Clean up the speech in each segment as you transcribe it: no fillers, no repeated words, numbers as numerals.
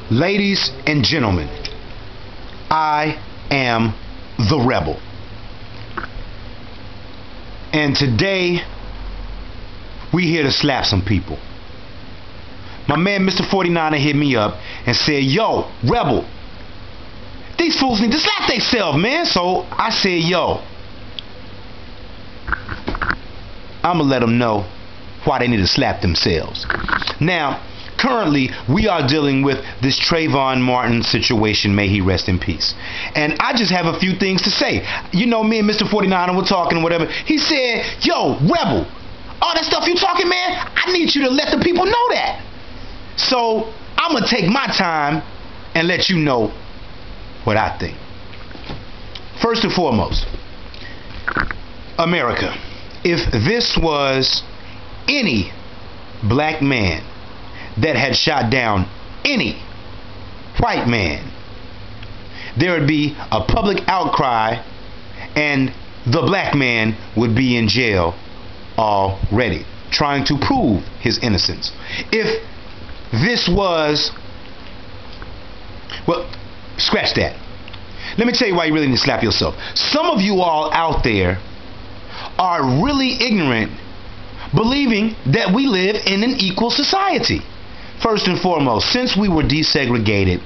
Ladies and gentlemen, I am the Rebel. And today, we here to slap some people. My man Mr. 49er hit me up and said, yo, Rebel, these fools need to slap themselves, man. So I said, yo, I'ma let them know why they need to slap themselves. Now, currently, we are dealing with this Trayvon Martin situation. May he rest in peace. And I just have a few things to say. You know, me and Mr. 49er were talking or whatever. He said, yo, Rebel, all that stuff you talking, man, I need you to let the people know that. So I'm going to take my time and let you know what I think. First and foremost, America, if this was any black man that had shot down any white man, there would be a public outcry and the black man would be in jail already, trying to prove his innocence. If this was, well, scratch that. Let me tell you why you really need to slap yourself. Some of you all out there are really ignorant, believing that we live in an equal society. First and foremost, since we were desegregated,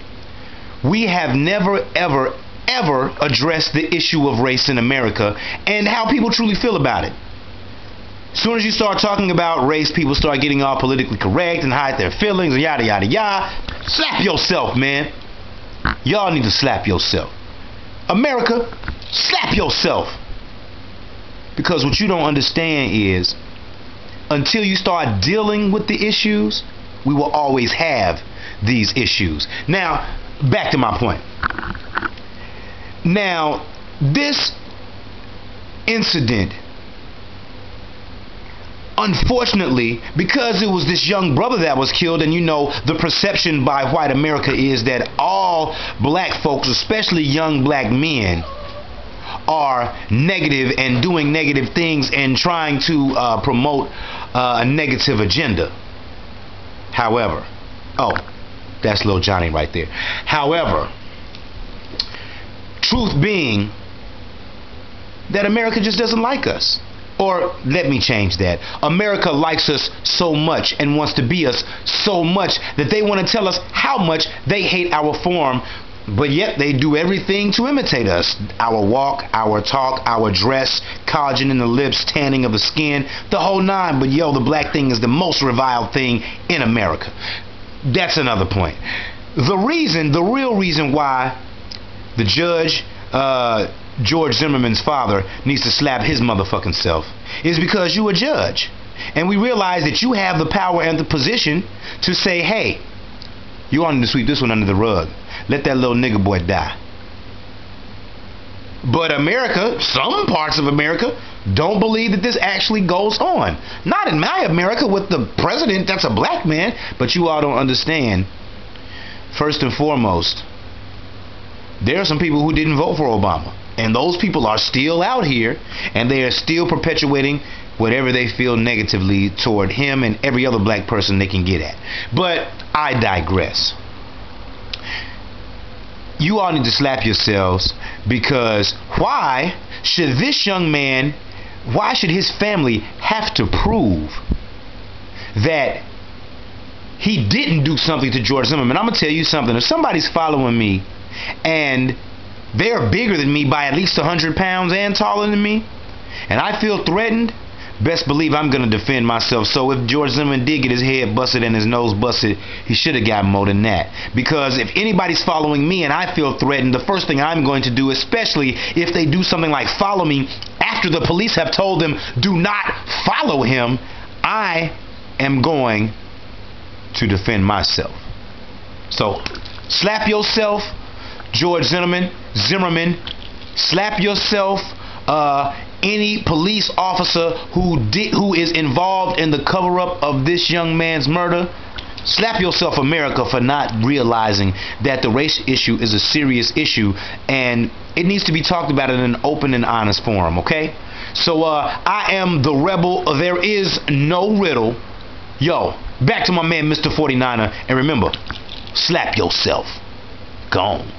we have never, ever addressed the issue of race in America and how people truly feel about it. As soon as you start talking about race, people start getting all politically correct and hide their feelings and yada, yada, yada. Slap yourself, man. Y'all need to slap yourself. America, slap yourself. Because what you don't understand is, until you start dealing with the issues, we will always have these issues. Now, back to my point. Now, this incident, unfortunately, because it was this young brother that was killed, and you know, the perception by white America is that all black folks, especially young black men, are negative and doing negative things and trying to promote a negative agenda. However, oh, that's little Johnny right there. However, truth being that America just doesn't like us. Or let me change that. America likes us so much and wants to be us so much that they want to tell us how much they hate our form, but yet they do everything to imitate us. Our walk, our talk, our dress, collagen in the lips, tanning of the skin, the whole nine. But yo, the black thing is the most reviled thing in America. That's another point. The real reason why the judge, George Zimmerman's father, needs to slap his motherfucking self is because you a judge. And we realize that you have the power and the position to say, hey, you wanted to sweep this one under the rug. Let that little nigger boy die. But America, some parts of America, don't believe that this actually goes on. Not in my America with the president that's a black man, but you all don't understand. First and foremost, there are some people who didn't vote for Obama. And those people are still out here, and they are still perpetuating whatever they feel negatively toward him and every other black person they can get at. But I digress. You all need to slap yourselves, because why should this young man, why should his family have to prove that he didn't do something to George Zimmerman? I'm going to tell you something. If somebody's following me and they're bigger than me by at least 100 pounds and taller than me, and I feel threatened, best believe I'm going to defend myself. So if George Zimmerman did get his head busted and his nose busted, he should have gotten more than that. Because if anybody's following me and I feel threatened, the first thing I'm going to do, especially if they do something like follow me after the police have told them do not follow him, I am going to defend myself. So slap yourself, George Zimmerman, slap yourself. Any police officer who is involved in the cover-up of this young man's murder, slap yourself, America, for not realizing that the race issue is a serious issue and it needs to be talked about in an open and honest forum, okay? So I am the Rebel. There is no riddle. Yo, back to my man Mr. 49er, and remember, Slap yourself. Gone.